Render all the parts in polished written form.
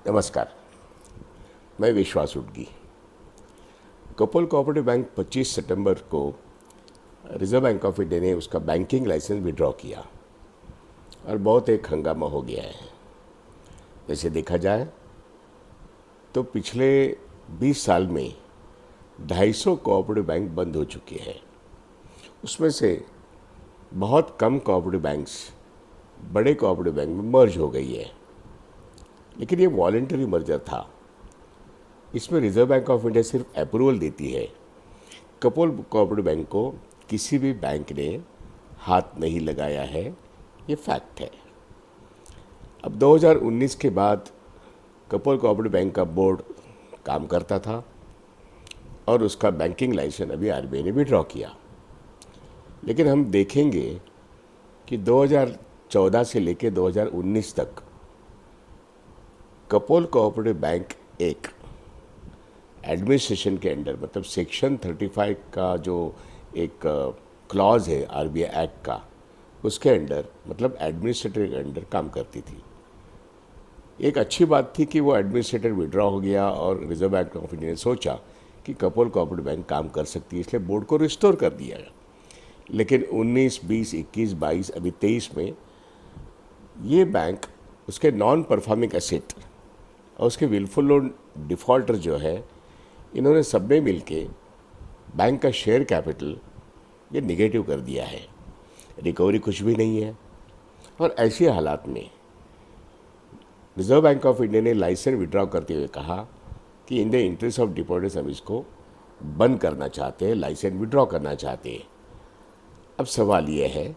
नमस्कार। मैं विश्वास उडगी। कपोल कोऑपरेटिव बैंक 25 सितंबर को रिजर्व बैंक ऑफ इंडिया ने उसका बैंकिंग लाइसेंस विड्रॉ किया और बहुत एक हंगामा हो गया है। वैसे देखा जाए तो पिछले 20 साल में 250 कोऑपरेटिव बैंक बंद हो चुके हैं। उसमें से बहुत कम कोऑपरेटिव बैंक्स बड़े कोऑपरेटिव बैंक में मर्ज हो गई है, लेकिन ये वॉलेंटरी मर्जर था। इसमें रिजर्व बैंक ऑफ इंडिया सिर्फ अप्रूवल देती है। कपोल कोऑपरेटिव बैंक को किसी भी बैंक ने हाथ नहीं लगाया है, ये फैक्ट है। अब 2019 के बाद कपोल कोऑपरेटिव बैंक का बोर्ड काम करता था और उसका बैंकिंग लाइसेंस अभी आरबीआई ने विड्रॉ किया। लेकिन हम देखेंगे कि 2014 से लेकर 2019 तक कपोल कोऑपरेटिव बैंक एक एडमिनिस्ट्रेशन के अंडर, मतलब सेक्शन 35 का जो एक क्लॉज है आरबीआई एक्ट का, उसके अंडर, मतलब एडमिनिस्ट्रेटर के अंडर काम करती थी। एक अच्छी बात थी कि वो एडमिनिस्ट्रेटर विड्रॉ हो गया और रिजर्व बैंक ऑफ इंडिया ने सोचा कि कपोल कोऑपरेटिव बैंक काम कर सकती है, इसलिए बोर्ड को रिस्टोर कर दिया गया। लेकिन 19, 20, 21, 22, अभी 23 में ये बैंक उसके नॉन परफॉर्मिंग एसेट और उसके विलफुल लोन डिफ़ॉल्टर जो है, इन्होंने सबने मिलके बैंक का शेयर कैपिटल ये निगेटिव कर दिया है। रिकवरी कुछ भी नहीं है। और ऐसे हालात में रिजर्व बैंक ऑफ इंडिया ने लाइसेंस विड्रॉ करते हुए कहा कि in the interest of depositors हम इसको बंद करना चाहते हैं, लाइसेंस विड्रॉ करना चाहते हैं। अब सवाल ये है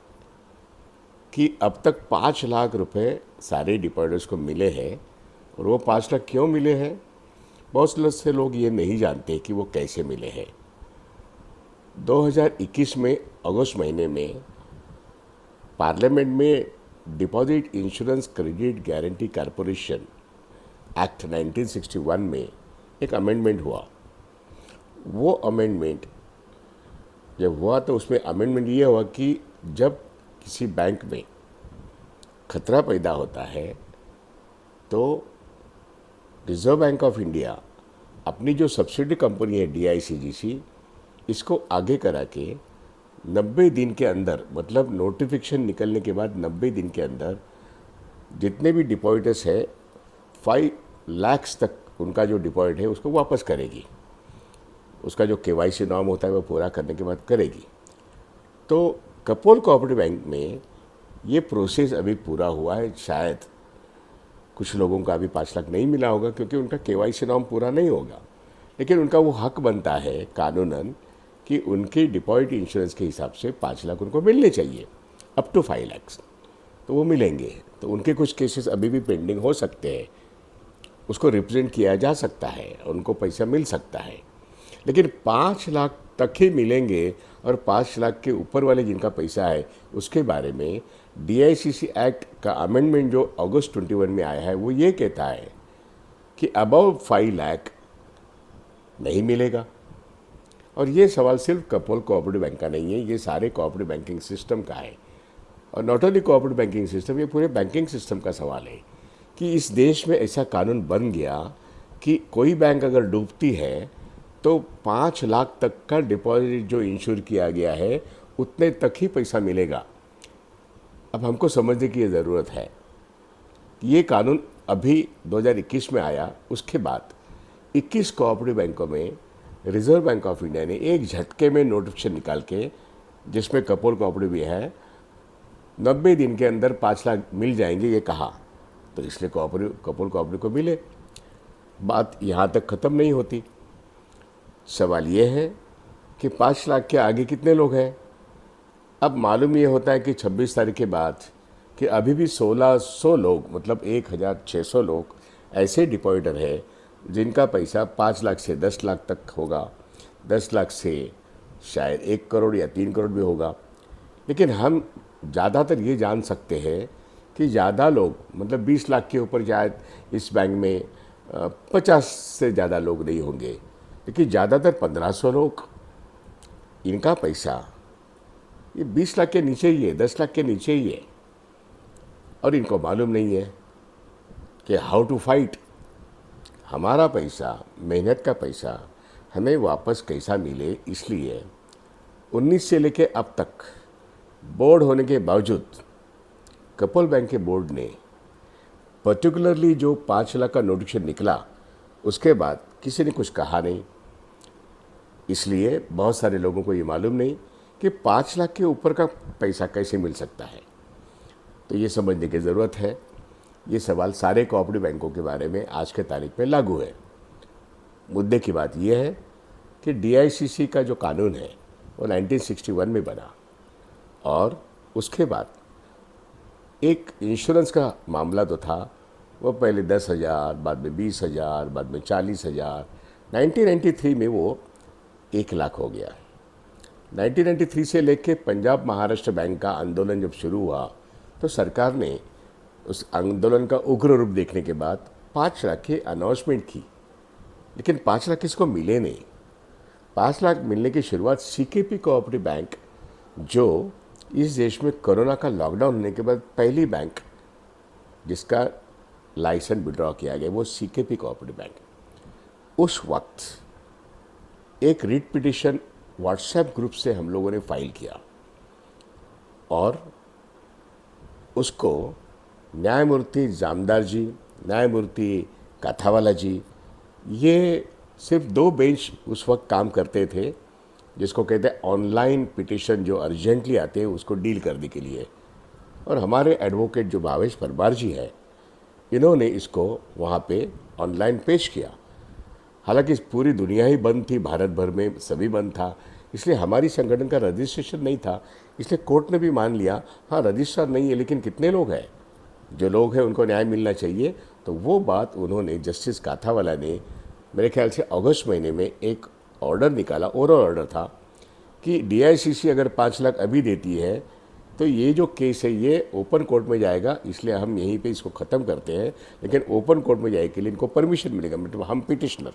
कि अब तक 5 लाख रुपए सारे डिपॉजिटर्स को मिले हैं, और वो 5 लाख क्यों मिले हैं? बहुत से लोग ये नहीं जानते कि वो कैसे मिले हैं। 2021 में अगस्त महीने में पार्लियामेंट में deposit insurance credit guarantee corporation act 1961 में एक अमेंडमेंट हुआ। वो अमेंडमेंट जब हुआ तो उसमें अमेंडमेंट ये हुआ कि जब किसी बैंक में खतरा पैदा होता है तो रिजर्व बैंक ऑफ इंडिया अपनी जो सब्सिडी कंपनी है डीआईसीजीसी, इसको आगे करा के 90 दिन के अंदर, मतलब नोटिफिकेशन निकलने के बाद 90 दिन के अंदर जितने भी डिपॉजिटर्स है 5 लाख तक उनका जो डिपॉजिट है उसको वापस करेगी। उसका जो केवाईसी नॉर्म होता है वो पूरा करने के बाद करेगी। तो कपोल कोऑपरेटिव बैंक में ये प्रोसेस अभी पूरा हुआ है। शायद कुछ लोगों का अभी 5 लाख नहीं मिला होगा क्योंकि उनका केवाईसी नॉर्म पूरा नहीं होगा, लेकिन उनका वो हक बनता है कानूनन कि उनके डिपॉजिट इंश्योरेंस के हिसाब से 5 लाख उनको मिलने चाहिए, अप टू 5 लाख तो वो मिलेंगे। तो उनके कुछ केसेस अभी भी पेंडिंग हो सकते हैं, उसको रिप्रेजेंट किया जा सकता है, उनको पैसा मिल सकता है, लेकिन 5 लाख तक ही मिलेंगे। और 5 लाख के ऊपर वाले जिनका पैसा है उसके बारे में डीआईसीसी एक्ट का अमेंडमेंट जो अगस्त 21 में आया है वो ये कहता है कि अबव 5 लाख नहीं मिलेगा। और ये सवाल सिर्फ कपोल कोऑपरेटिव बैंक का नहीं है, ये सारे कोऑपरेटिव बैंकिंग सिस्टम का है। और not only cooperative banking system, ये पूरे बैंकिंग सिस्टम का सवाल है कि इस देश में ऐसा कानून बन गया कि कोई बैंक अगर डूबती है तो 5 लाख तक का डिपॉजिट जो इंश्योर किया गया है उतने तक ही पैसा मिलेगा। अब हमको समझने की ज़रूरत है। ये कानून अभी 2021 में आया, उसके बाद 21 कोऑपरेटिव बैंकों में रिजर्व बैंक ऑफ इंडिया ने एक झटके में नोटिफिकेशन निकाल के, जिसमें कपोल कोऑपरेटिव भी है, 90 दिन के अंदर 5 लाख मिल जाएंगे ये कहा। तो इसलिए कपोल कोऑपरेटिव को मिले। बात यहाँ तक ख़त्म नहीं होती। सवाल ये है कि 5 लाख के आगे कितने लोग हैं। अब मालूम ये होता है कि 26 तारीख के बाद कि अभी भी 1600 लोग, मतलब 1600 लोग ऐसे डिपॉजिटर हैं जिनका पैसा 5 लाख से 10 लाख तक होगा, 10 लाख से शायद 1 करोड़ या 3 करोड़ भी होगा। लेकिन हम ज़्यादातर ये जान सकते हैं कि ज़्यादा लोग, मतलब 20 लाख के ऊपर शायद इस बैंक में 50 से ज़्यादा लोग नहीं होंगे, लेकिन ज़्यादातर 1500 लोग, इनका पैसा ये 20 लाख के नीचे ही है, 10 लाख के नीचे ही है। और इनको मालूम नहीं है कि हाउ टू फाइट, हमारा पैसा, मेहनत का पैसा हमें वापस कैसा मिले, इसलिए 19 से लेके अब तक बोर्ड होने के बावजूद कपोल बैंक के बोर्ड ने पर्टिकुलरली जो 5 लाख का नोटिफिकेशन निकला उसके बाद किसी ने कुछ कहा नहीं। इसलिए बहुत सारे लोगों को ये मालूम नहीं कि 5 लाख के ऊपर का पैसा कैसे मिल सकता है। तो ये समझने की ज़रूरत है। ये सवाल सारे कोऑपरेटिव बैंकों के बारे में आज के तारीख में लागू है। मुद्दे की बात यह है कि डीआईसीसी का जो कानून है वो 1961 में बना और उसके बाद एक इंश्योरेंस का मामला तो था, वो पहले 10,000, बाद में 20,000, बाद में 40,000। 1993 में वो 1 लाख हो गया। 1993 से लेके पंजाब महाराष्ट्र बैंक का आंदोलन जब शुरू हुआ तो सरकार ने उस आंदोलन का उग्र रूप देखने के बाद 5 लाख की अनाउंसमेंट की, लेकिन 5 लाख किसको मिले नहीं। 5 लाख मिलने की शुरुआत सीकेपी कोऑपरेटिव बैंक, जो इस देश में कोरोना का लॉकडाउन होने के बाद पहली बैंक जिसका लाइसेंस विड्रॉ किया गया, वो सीकेपी कोऑपरेटिव बैंक। उस वक्त एक रिट पिटिशन व्हाट्सएप ग्रुप से हम लोगों ने फाइल किया और उसको न्यायमूर्ति जामदार जी, न्यायमूर्ति काथावाला जी, ये सिर्फ 2 बेंच उस वक्त काम करते थे, जिसको कहते हैं ऑनलाइन पिटिशन जो अर्जेंटली आते हैं उसको डील करने के लिए। और हमारे एडवोकेट जो भावेश परमार जी है, इन्होंने इसको वहाँ पे ऑनलाइन पेश किया। हालांकि पूरी दुनिया ही बंद थी, भारत भर में सभी बंद था, इसलिए हमारी संगठन का रजिस्ट्रेशन नहीं था। इसलिए कोर्ट ने भी मान लिया, हाँ रजिस्ट्रार नहीं है लेकिन कितने लोग हैं, जो लोग हैं उनको न्याय मिलना चाहिए। तो वो बात उन्होंने, जस्टिस काथावाला ने मेरे ख्याल से अगस्त महीने में एक ऑर्डर निकाला, ओरल ऑर्डर था कि डीआईसीसी अगर 5 लाख अभी देती है तो ये जो केस है ये ओपन कोर्ट में जाएगा, इसलिए हम यहीं पे इसको ख़त्म करते हैं। लेकिन ओपन कोर्ट में जाने के लिए इनको परमिशन मिलेगा, मतलब हम पिटिशनर।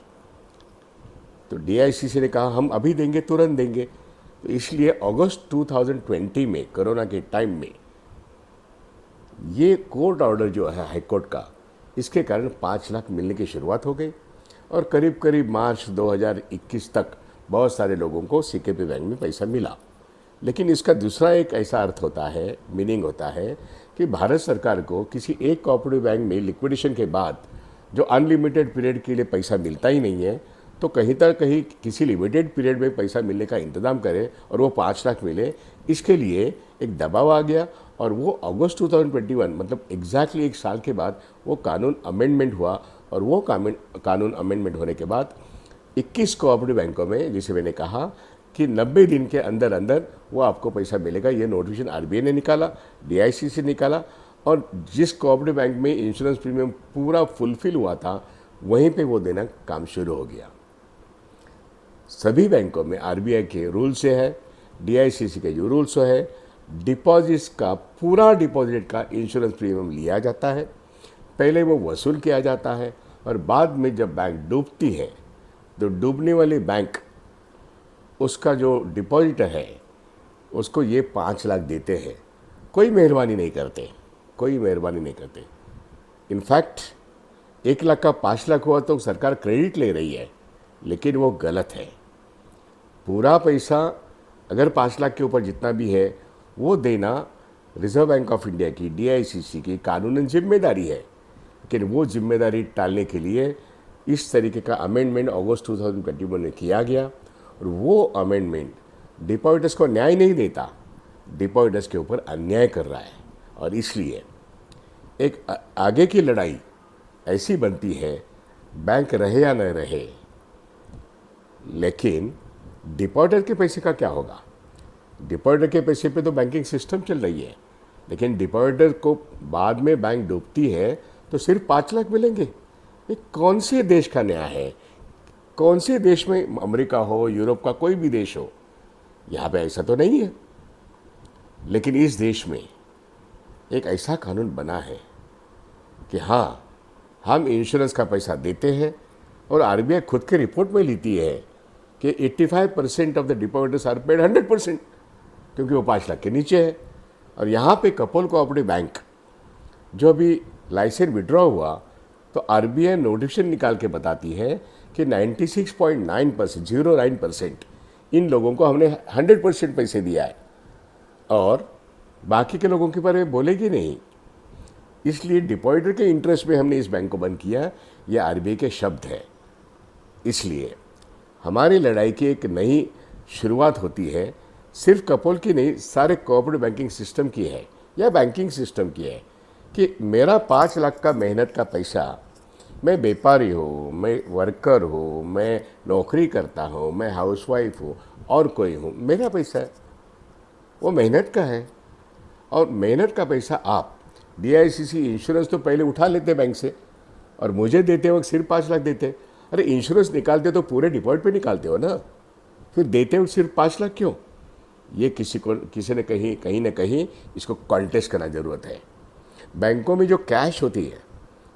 तो डीआईसीसी ने कहा हम अभी देंगे, तुरंत देंगे। तो इसलिए अगस्त 2020 में कोरोना के टाइम में ये कोर्ट ऑर्डर जो है हाईकोर्ट का, इसके कारण 5 लाख मिलने की शुरुआत हो गई और करीब करीब मार्च 2021 तक बहुत सारे लोगों को सीकेपी बैंक में पैसा मिला। लेकिन इसका दूसरा एक ऐसा अर्थ होता है, मीनिंग होता है कि भारत सरकार को किसी एक कोऑपरेटिव बैंक में लिक्विडेशन के बाद जो अनलिमिटेड पीरियड के लिए पैसा मिलता ही नहीं है, तो कहीं तक कहीं किसी लिमिटेड पीरियड में पैसा मिलने का इंतज़ाम करे और वो 5 लाख मिले, इसके लिए एक दबाव आ गया। और वो अगस्त 2021, मतलब एग्जैक्टली 1 साल के बाद वो कानून अमेंडमेंट हुआ। और वो कानून अमेंडमेंट होने के बाद 21 कोऑपरेटिव बैंकों में, जिसे मैंने कहा कि 90 दिन के अंदर अंदर वो आपको पैसा मिलेगा, ये नोटिफिकेशन आरबीआई ने निकाला, डीआईसीसी निकाला। और जिस कोऑपरेटिव बैंक में इंश्योरेंस प्रीमियम पूरा फुलफिल हुआ था, वहीं पे वो देना काम शुरू हो गया। सभी बैंकों में आरबीआई के रूल से है, डीआईसीसी के जो रूल्स है, डिपॉजिट्स का पूरा डिपॉजिट का इंश्योरेंस प्रीमियम लिया जाता है, पहले वो वसूल किया जाता है और बाद में जब बैंक डूबती है तो डूबने वाली बैंक उसका जो डिपॉजिटर है उसको ये 5 लाख देते हैं। कोई मेहरबानी नहीं करते, कोई मेहरबानी नहीं करते। इनफैक्ट 1 लाख का 5 लाख हुआ तो सरकार क्रेडिट ले रही है, लेकिन वो गलत है। पूरा पैसा अगर 5 लाख के ऊपर जितना भी है वो देना रिजर्व बैंक ऑफ इंडिया की, डीआईसीसी की कानूनन जिम्मेदारी है। लेकिन वो जिम्मेदारी टालने के लिए इस तरीके का अमेंडमेंट अगस्त 2021 में किया गया और वो अमेंडमेंट डिपॉजिटर्स को न्याय नहीं देता, डिपॉजिटर्स के ऊपर अन्याय कर रहा है। और इसलिए एक आगे की लड़ाई ऐसी बनती है, बैंक रहे या न रहे, लेकिन डिपॉजिटर के पैसे का क्या होगा। डिपॉजिटर के पैसे पे तो बैंकिंग सिस्टम चल रही है, लेकिन डिपॉजिटर को बाद में बैंक डूबती है तो सिर्फ 5 लाख मिलेंगे। ये कौन से देश का न्याय है? कौन से देश में, अमेरिका हो, यूरोप का कोई भी देश हो, यहाँ पे ऐसा तो नहीं है। लेकिन इस देश में एक ऐसा कानून बना है कि हाँ, हम इंश्योरेंस का पैसा देते हैं और आरबीआई खुद के रिपोर्ट में लिखती है कि 85% of the depositors are paid 100%, क्योंकि वो 5 लाख के नीचे है। और यहाँ पे कपोल कोऑपरेटिव बैंक जो अभी लाइसेंस विड्रॉ हुआ, तो आरबीआई नोटिफिकेशन निकाल के बताती है कि 96.9%, 09% इन लोगों को हमने 100% पैसे दिया है और बाकी के लोगों के बारे में बोलेगी नहीं। इसलिए डिपॉजिटर के इंटरेस्ट में हमने इस बैंक को बंद किया, यह आरबीआई के शब्द है। इसलिए हमारी लड़ाई की एक नई शुरुआत होती है, सिर्फ कपोल की नहीं, सारे कोऑपरेटिव बैंकिंग सिस्टम की है या बैंकिंग सिस्टम की है कि मेरा 5 लाख का मेहनत का पैसा, मैं व्यापारी हूँ, मैं वर्कर हूँ, मैं नौकरी करता हूँ, मैं हाउसवाइफ हूँ और कोई हूँ, मेरा पैसा है, वो मेहनत का है। और मेहनत का पैसा आप डीआईसीसी इंश्योरेंस तो पहले उठा लेते बैंक से और मुझे देते वक्त सिर्फ 5 लाख देते। अरे इंश्योरेंस निकालते तो पूरे डिपॉजिट पे निकालते हो ना, फिर देते वक्त सिर्फ 5 लाख क्यों? ये किसी ने कहीं ना कहीं इसको कॉन्टेस्ट करना ज़रूरत है। बैंकों में जो कैश होती है,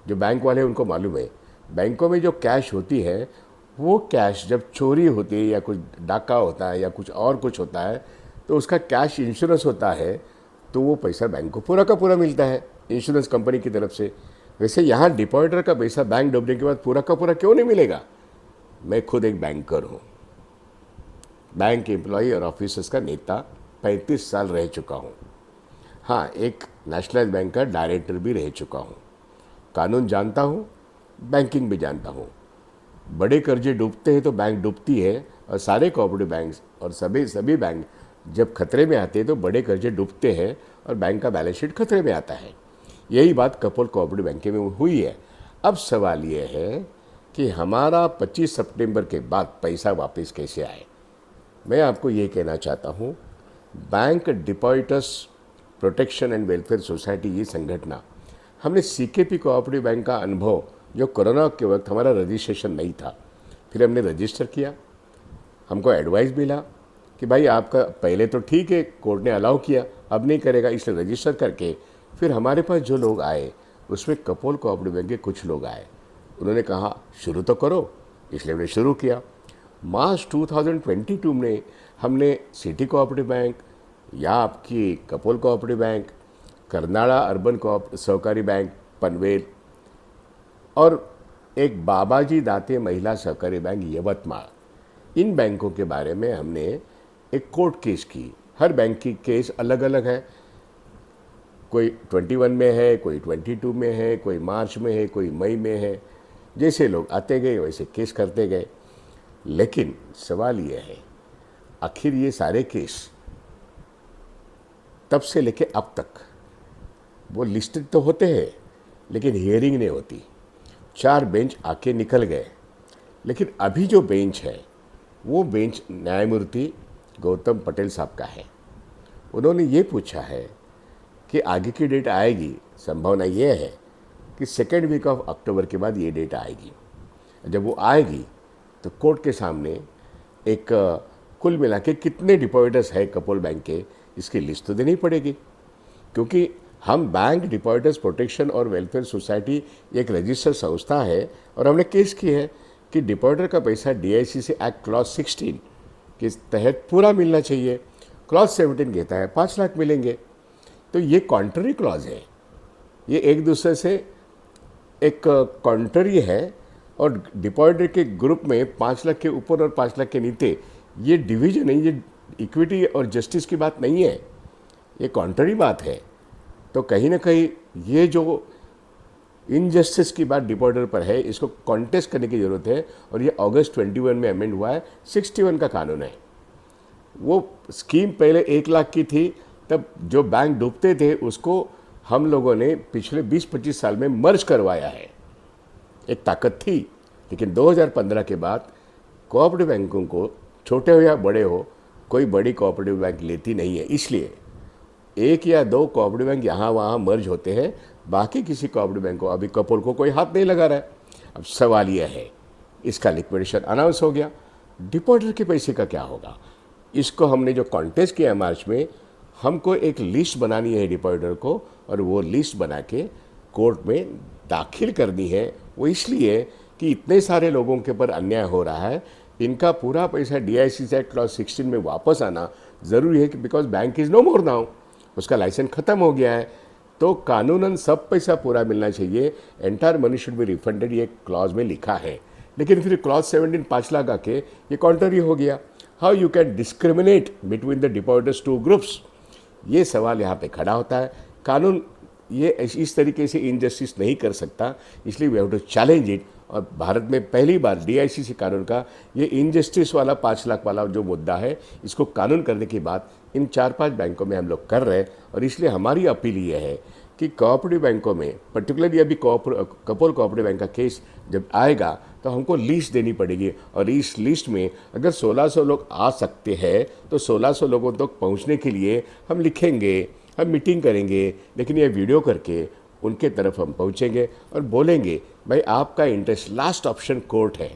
जो बैंक वाले उनको मालूम है, बैंकों में जो कैश होती है वो कैश जब चोरी होती है या कुछ डाका होता है या कुछ होता है तो उसका कैश इंश्योरेंस होता है, तो वो पैसा बैंक को पूरा का पूरा मिलता है इंश्योरेंस कंपनी की तरफ से। वैसे यहाँ डिपॉजिटर का पैसा बैंक डूबने के बाद पूरा का पूरा क्यों नहीं मिलेगा? मैं खुद एक बैंकर हूँ, बैंक एम्प्लॉय और ऑफिसर्स का नेता 35 साल रह चुका हूँ। हाँ, एक नेशनलाइज बैंक का डायरेक्टर भी रह चुका हूँ। कानून जानता हूँ, बैंकिंग भी जानता हूँ। बड़े कर्जे डूबते हैं तो बैंक डूबती है और सारे कोऑपरेटिव बैंक और सभी बैंक जब खतरे में आते हैं तो बड़े कर्जे डूबते हैं और बैंक का बैलेंस शीट खतरे में आता है। यही बात कपोल कोऑपरेटिव बैंक में हुई है। अब सवाल ये है कि हमारा 25 सितंबर के बाद पैसा वापस कैसे आए। मैं आपको ये कहना चाहता हूँ, bank depositors protection and welfare society, ये संगठन, हमने सीकेपी कोऑपरेटिव बैंक का अनुभव, जो कोरोना के वक्त हमारा रजिस्ट्रेशन नहीं था, फिर हमने रजिस्टर किया, हमको एडवाइस मिला कि भाई आपका पहले तो ठीक है, कोर्ट ने अलाउ किया, अब नहीं करेगा, इसलिए रजिस्टर करके फिर हमारे पास जो लोग आए उसमें कपोल कोऑपरेटिव बैंक के कुछ लोग आए। उन्होंने कहा शुरू तो करो, इसलिए हमने शुरू किया। मार्च 2022 में हमने सिटी कोऑपरेटिव बैंक या आपकी कपोल कोऑपरेटिव बैंक, करनाड़ा अर्बन सहकारी बैंक पनवेल और एक बाबाजी दाते महिला सहकारी बैंक यवतमाल, इन बैंकों के बारे में हमने एक कोर्ट केस की। हर बैंक की केस अलग अलग है, कोई 21 में है, कोई 22 में है, कोई मार्च में है, कोई मई में है। जैसे लोग आते गए वैसे केस करते गए। लेकिन सवाल ये है, आखिर ये सारे केस तब से लेके अब तक वो लिस्टेड तो होते हैं लेकिन हियरिंग नहीं होती। 4 बेंच आके निकल गए, लेकिन अभी जो बेंच है वो बेंच न्यायमूर्ति गौतम पटेल साहब का है। उन्होंने ये पूछा है कि आगे की डेट आएगी, संभावना ये है कि 2nd वीक ऑफ अक्टूबर के बाद ये डेट आएगी। जब वो आएगी तो कोर्ट के सामने एक कुल मिला के कितने डिपॉजिटर्स है कपोल बैंक के, इसकी लिस्ट तो देनी पड़ेगी, क्योंकि हम बैंक डिपॉजिटर्स प्रोटेक्शन और वेलफेयर सोसाइटी एक रजिस्टर्ड संस्था है और हमने केस की है कि डिपॉजिटर का पैसा डीआईसीसी एक्ट क्लॉज 16 के तहत पूरा मिलना चाहिए। क्लॉज 17 कहता है 5 लाख मिलेंगे। तो ये कॉन्ट्ररी क्लॉज है, ये एक दूसरे से एक कॉन्ट्ररी है। और डिपॉजिटर के ग्रुप में 5 लाख के ऊपर और 5 लाख के नीचे ये डिवीजन है, ये इक्विटी और जस्टिस की बात नहीं है, ये कॉन्ट्ररी बात है। तो कहीं ना कहीं ये जो इनजस्टिस की बात डिपॉजिटर पर है, इसको कॉन्टेस्ट करने की ज़रूरत है। और ये अगस्त 21 में अमेंड हुआ है, 61 का कानून है। वो स्कीम पहले 1 लाख की थी, तब जो बैंक डूबते थे उसको हम लोगों ने पिछले 20-25 साल में मर्ज करवाया है। एक ताकत थी, लेकिन 2015 के बाद कोऑपरेटिव बैंकों को, छोटे हो या बड़े हो, कोई बड़ी कोऑपरेटिव बैंक लेती नहीं है। इसलिए 1 या 2 कोऑपरेटिव बैंक यहाँ वहाँ मर्ज होते हैं, बाकी किसी कोऑपरेटिव बैंक को, अभी कपोल को कोई हाथ नहीं लगा रहा है। अब सवाल यह है, इसका लिक्विडेशन अनाउंस हो गया, डिपॉजिटर के पैसे का क्या होगा? इसको हमने जो कॉन्टेस्ट किया मार्च में, हमको एक लिस्ट बनानी है डिपॉजिटर को, और वो लिस्ट बना के कोर्ट में दाखिल करनी है। वो इसलिए कि इतने सारे लोगों के ऊपर अन्याय हो रहा है, इनका पूरा पैसा डीआईसीसी एक्ट क्लॉज 16 में वापस आना ज़रूरी है, कि because bank is no more now, उसका लाइसेंस ख़त्म हो गया है। तो कानूनन सब पैसा पूरा मिलना चाहिए, entire money should be refunded, ये क्लॉज में लिखा है। लेकिन फिर क्लॉज 17 5 लाख आके ये कॉन्ट्ररी हो गया। How you can discriminate between the depositors two groups, ये सवाल यहाँ पे खड़ा होता है। कानून ये इस तरीके से इनजस्टिस नहीं कर सकता, इसलिए we have to challenge it. और भारत में पहली बार डीआईसीसी कानून का ये इनजस्टिस वाला 5 लाख वाला जो मुद्दा है, इसको कानून करने की बात इन 4-5 बैंकों में हम लोग कर रहे हैं। और इसलिए हमारी अपील ये है कि कोऑपरेटिव बैंकों में, पर्टिकुलरली अभी कपोल कोऑपरेटिव बैंक का केस जब आएगा तो हमको लिस्ट देनी पड़ेगी, और इस लिस्ट में अगर 1600 लोग आ सकते हैं तो 1600 लोगों तक पहुंचने के लिए हम लिखेंगे, हम मीटिंग करेंगे, लेकिन ये वीडियो करके उनके तरफ हम पहुंचेंगे और बोलेंगे भाई आपका इंटरेस्ट, लास्ट ऑप्शन कोर्ट है।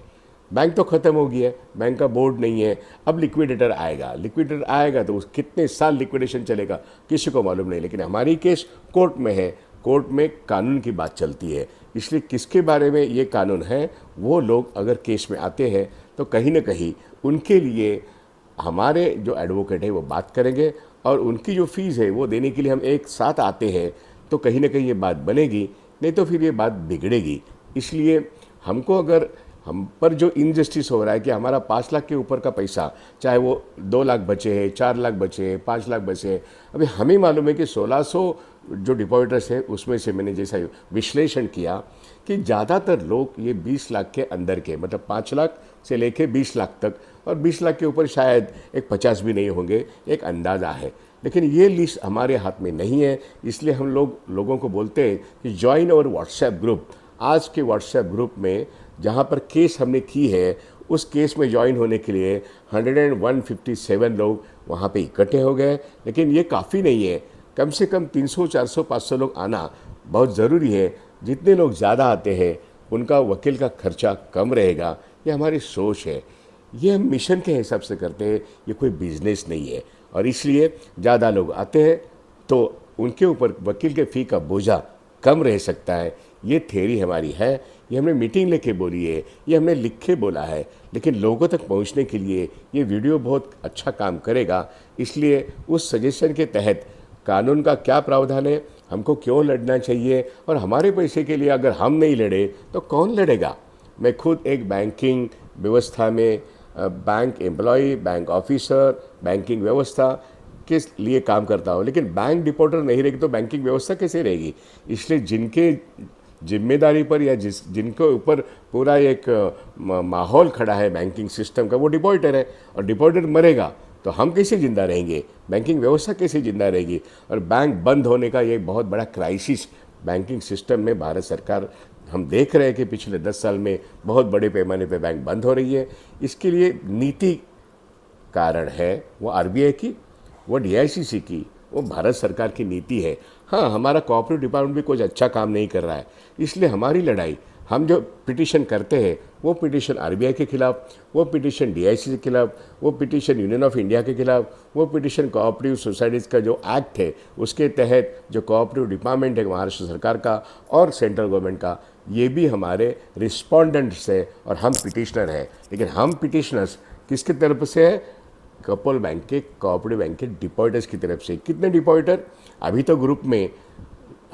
बैंक तो ख़त्म हो गया है, बैंक का बोर्ड नहीं है, अब लिक्विडेटर आएगा, लिक्विडेटर आएगा तो उस कितने साल लिक्विडेशन चलेगा किसी को मालूम नहीं। लेकिन हमारी केस कोर्ट में है, कोर्ट में कानून की बात चलती है, इसलिए किसके बारे में ये कानून है, वो लोग अगर केस में आते हैं तो कहीं ना कहीं उनके लिए हमारे जो एडवोकेट है वो बात करेंगे, और उनकी जो फीस है वो देने के लिए हम एक साथ आते हैं तो कहीं ना कहीं ये बात बनेगी, नहीं तो फिर ये बात बिगड़ेगी। इसलिए हमको, अगर हम पर जो इनजस्टिस हो रहा है कि हमारा 5 लाख के ऊपर का पैसा, चाहे वो 2 लाख बचे हैं, 4 लाख बचे हैं, 5 लाख बचे हैं, अभी हमें मालूम है कि 1600 जो डिपॉजिटर्स है उसमें से मैंने जैसा विश्लेषण किया कि ज़्यादातर लोग ये 20 लाख के अंदर के, मतलब 5 लाख से लेके 20 लाख तक, और 20 लाख के ऊपर शायद एक 50 भी नहीं होंगे, एक अंदाज़ा है। लेकिन ये लिस्ट हमारे हाथ में नहीं है, इसलिए हम लोगों को बोलते हैं कि ज्वाइन अवर व्हाट्सएप ग्रुप। आज के व्हाट्सएप ग्रुप में जहाँ पर केस हमने की है, उस केस में ज्वाइन होने के लिए 157 लोग वहाँ पे इकट्ठे हो गए। लेकिन ये काफ़ी नहीं है, कम से कम 300, 400, 500 लोग आना बहुत ज़रूरी है। जितने लोग ज़्यादा आते हैं उनका वकील का खर्चा कम रहेगा, ये हमारी सोच है। ये हम मिशन के हिसाब से करते हैं, ये कोई बिजनेस नहीं है। और इसलिए ज़्यादा लोग आते हैं तो उनके ऊपर वकील के फ़ी का बोझा कम रह सकता है। ये थ्योरी हमारी है, ये हमने मीटिंग लेके बोली है, ये हमने लिख के बोला है। लेकिन लोगों तक पहुंचने के लिए ये वीडियो बहुत अच्छा काम करेगा। इसलिए उस सजेशन के तहत कानून का क्या प्रावधान है, हमको क्यों लड़ना चाहिए, और हमारे पैसे के लिए अगर हम नहीं लड़े तो कौन लड़ेगा। मैं खुद एक बैंकिंग व्यवस्था में bank employ, bank officer, banking व्यवस्था के लिए काम करता हूँ, लेकिन बैंक डिपॉजिटर नहीं रहेगी तो बैंकिंग व्यवस्था कैसे रहेगी। इसलिए जिनके जिम्मेदारी पर या जिनके ऊपर पूरा एक माहौल खड़ा है बैंकिंग सिस्टम का, वो डिपॉजिटर है, और डिपॉजिटर मरेगा तो हम कैसे ज़िंदा रहेंगे, बैंकिंग व्यवस्था कैसे ज़िंदा रहेगी। और बैंक बंद होने का ये बहुत बड़ा क्राइसिस बैंकिंग सिस्टम में भारत सरकार, हम देख रहे हैं कि पिछले 10 साल में बहुत बड़े पैमाने पे बैंक बंद हो रही है। इसके लिए नीति कारण है, वो आरबीआई की, वो डीआईसीसी की, वो भारत सरकार की नीति है। हाँ, हमारा कोऑपरेटिव डिपार्टमेंट भी कुछ अच्छा काम नहीं कर रहा है, इसलिए हमारी लड़ाई, हम जो पिटीशन करते हैं वो पिटीशन आरबीआई के खिलाफ, वो पिटीशन डीआईसीसी के खिलाफ, वो पिटीशन यूनियन ऑफ इंडिया के खिलाफ, वो पिटीशन कोऑपरेटिव सोसाइटीज़ का जो एक्ट है उसके तहत जो कोऑपरेटिव डिपार्टमेंट है महाराष्ट्र सरकार का और सेंट्रल गवर्नमेंट का, ये भी हमारे रिस्पोंडेंट्स है और हम पिटिशनर हैं। लेकिन हम पिटिशनर्स किसकी तरफ से है, कपोल बैंक के, कोऑपरेटिव बैंक के डिपॉजिटर्स की तरफ से। कितने डिपॉजिटर, अभी तो ग्रुप में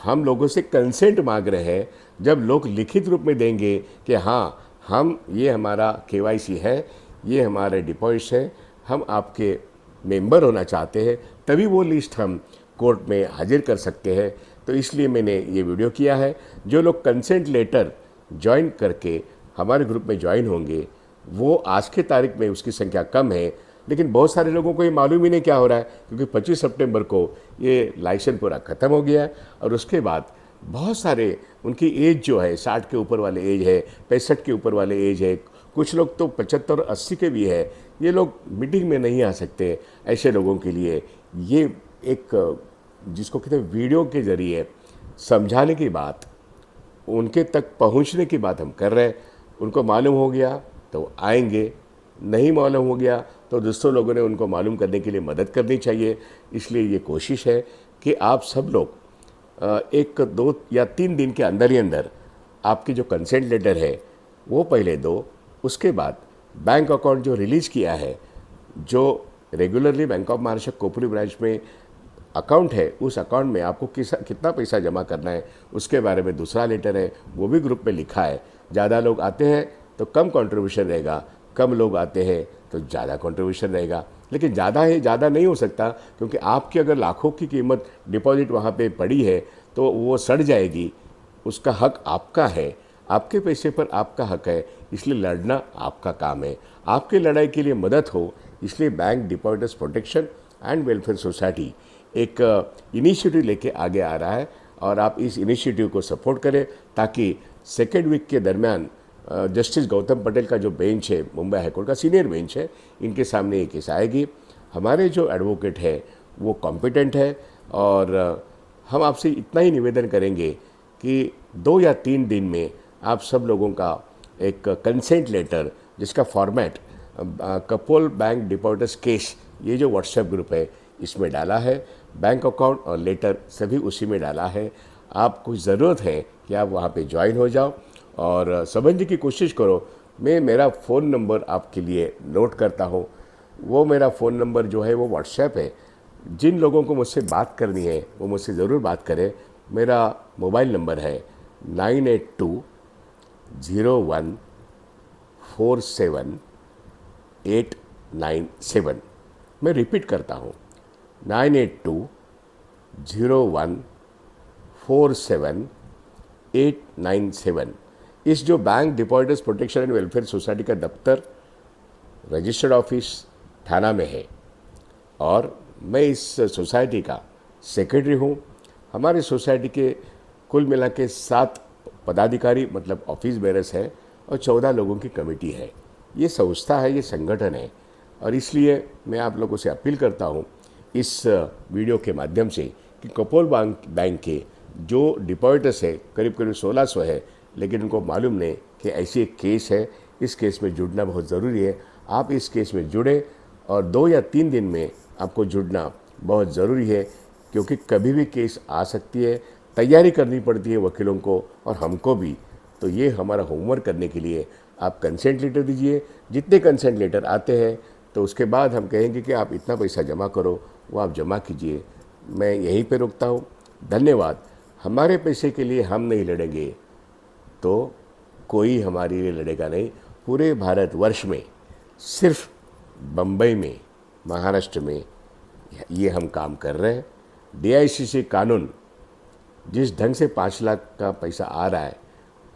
हम लोगों से कंसेंट मांग रहे हैं। जब लोग लिखित रूप में देंगे कि हाँ, हम ये हमारा केवाईसी है, ये हमारे डिपॉजिट्स हैं, हम आपके मेंबर होना चाहते हैं, तभी वो लिस्ट हम कोर्ट में हाजिर कर सकते हैं। तो इसलिए मैंने ये वीडियो किया है। जो लोग कंसेंट लेटर ज्वाइन करके हमारे ग्रुप में ज्वाइन होंगे, वो आज के तारीख में उसकी संख्या कम है, लेकिन बहुत सारे लोगों को ये मालूम ही नहीं क्या हो रहा है, क्योंकि 25 सितंबर को ये लाइसेंस पूरा ख़त्म हो गया है। और उसके बाद बहुत सारे, उनकी एज जो है 60 के ऊपर वाले एज है, 65 के ऊपर वाले एज है, कुछ लोग तो 75 और 80 के भी है। ये लोग मीटिंग में नहीं आ सकते। ऐसे लोगों के लिए ये एक, जिसको कहते हैं वीडियो के ज़रिए समझाने की बात, उनके तक पहुंचने की बात हम कर रहे हैं। उनको मालूम हो गया तो आएंगे, नहीं मालूम हो गया तो दूसरों लोगों ने उनको मालूम करने के लिए मदद करनी चाहिए। इसलिए ये कोशिश है कि आप सब लोग 1, 2 या 3 दिन के अंदर ही अंदर आपकी जो कंसेंट लेटर है वो पहले दो। उसके बाद बैंक अकाउंट जो रिलीज़ किया है, जो regularly bank of Maharashtra cooperative branch में अकाउंट है उस अकाउंट में आपको कितना पैसा जमा करना है उसके बारे में दूसरा लेटर है, वो भी ग्रुप में लिखा है। ज़्यादा लोग आते हैं तो कम कंट्रीब्यूशन रहेगा, कम लोग आते हैं तो ज़्यादा कंट्रीब्यूशन रहेगा। लेकिन ज़्यादा है ज़्यादा नहीं हो सकता, क्योंकि आपकी अगर लाखों की कीमत डिपॉजिट वहाँ पे पड़ी है तो वो सड़ जाएगी। उसका हक आपका है, आपके पैसे पर आपका हक है, इसलिए लड़ना आपका काम है। आपकी लड़ाई के लिए मदद हो, इसलिए bank depositors protection and welfare society एक इनिशिएटिव लेके आगे आ रहा है, और आप इस इनिशिएटिव को सपोर्ट करें ताकि सेकेंड वीक के दरमियान जस्टिस गौतम पटेल का जो बेंच है, मुंबई हाईकोर्ट का सीनियर बेंच है, इनके सामने ये केस आएगी। हमारे जो एडवोकेट है वो कॉम्पिटेंट है, और हम आपसे इतना ही निवेदन करेंगे कि 2 या 3 दिन में आप सब लोगों का एक कंसेंट लेटर, जिसका फॉर्मेट कपोल बैंक डिपॉजिटर्स केस, ये जो व्हाट्सएप ग्रुप है इसमें डाला है, बैंक अकाउंट और लेटर सभी उसी में डाला है। आपको ज़रूरत है कि आप वहाँ पे ज्वाइन हो जाओ और समझने की कोशिश करो। मैं मेरा फ़ोन नंबर आपके लिए नोट करता हूँ। वो मेरा फ़ोन नंबर जो है वो व्हाट्सएप है। जिन लोगों को मुझसे बात करनी है वो मुझसे ज़रूर बात करें। मेरा मोबाइल नंबर है 9820147897। मैं रिपीट करता हूँ, 9820147897। इस जो bank depositors protection and welfare society का दफ्तर रजिस्टर्ड ऑफिस थाना में है, और मैं इस सोसाइटी का सेक्रेटरी हूँ। हमारी सोसाइटी के कुल मिला के 7 पदाधिकारी मतलब ऑफिस बेरर्स है, और 14 लोगों की कमेटी है। ये संस्था है, ये संगठन है, और इसलिए मैं आप लोगों से अपील करता हूँ इस वीडियो के माध्यम से कि कपोल बैंक के जो डिपॉजिटर्स है करीब करीब 1600 है, लेकिन उनको मालूम नहीं कि ऐसी एक केस है। इस केस में जुड़ना बहुत ज़रूरी है। आप इस केस में जुड़े, और 2 या 3 दिन में आपको जुड़ना बहुत ज़रूरी है, क्योंकि कभी भी केस आ सकती है। तैयारी करनी पड़ती है वकीलों को और हमको भी। तो ये हमारा होमवर्क करने के लिए आप कंसेंट लेटर दीजिए। जितने कंसेंट लेटर आते हैं तो उसके बाद हम कहेंगे कि आप इतना पैसा जमा करो, वो आप जमा कीजिए। मैं यहीं पे रुकता हूँ। धन्यवाद। हमारे पैसे के लिए हम नहीं लड़ेंगे तो कोई हमारे लिए लड़ेगा नहीं। पूरे भारतवर्ष में सिर्फ बम्बई में, महाराष्ट्र में ये हम काम कर रहे हैं। DICC कानून जिस ढंग से 5 लाख का पैसा आ रहा है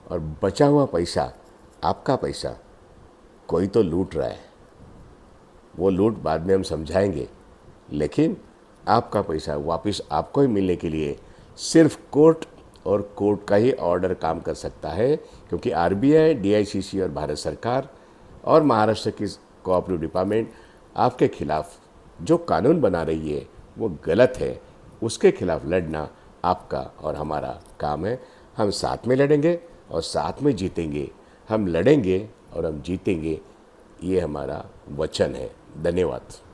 और बचा हुआ पैसा, आपका पैसा, कोई तो लूट रहा है। वो लूट बाद में हम समझाएंगे, लेकिन आपका पैसा वापस आपको ही मिलने के लिए सिर्फ कोर्ट और कोर्ट का ही ऑर्डर काम कर सकता है, क्योंकि RBI, DICC और भारत सरकार और महाराष्ट्र की कोऑपरेटिव डिपार्टमेंट आपके खिलाफ जो कानून बना रही है वो गलत है। उसके खिलाफ लड़ना आपका और हमारा काम है। हम साथ में लड़ेंगे और साथ में जीतेंगे। हम लड़ेंगे और हम जीतेंगे, ये हमारा वचन है। धन्यवाद।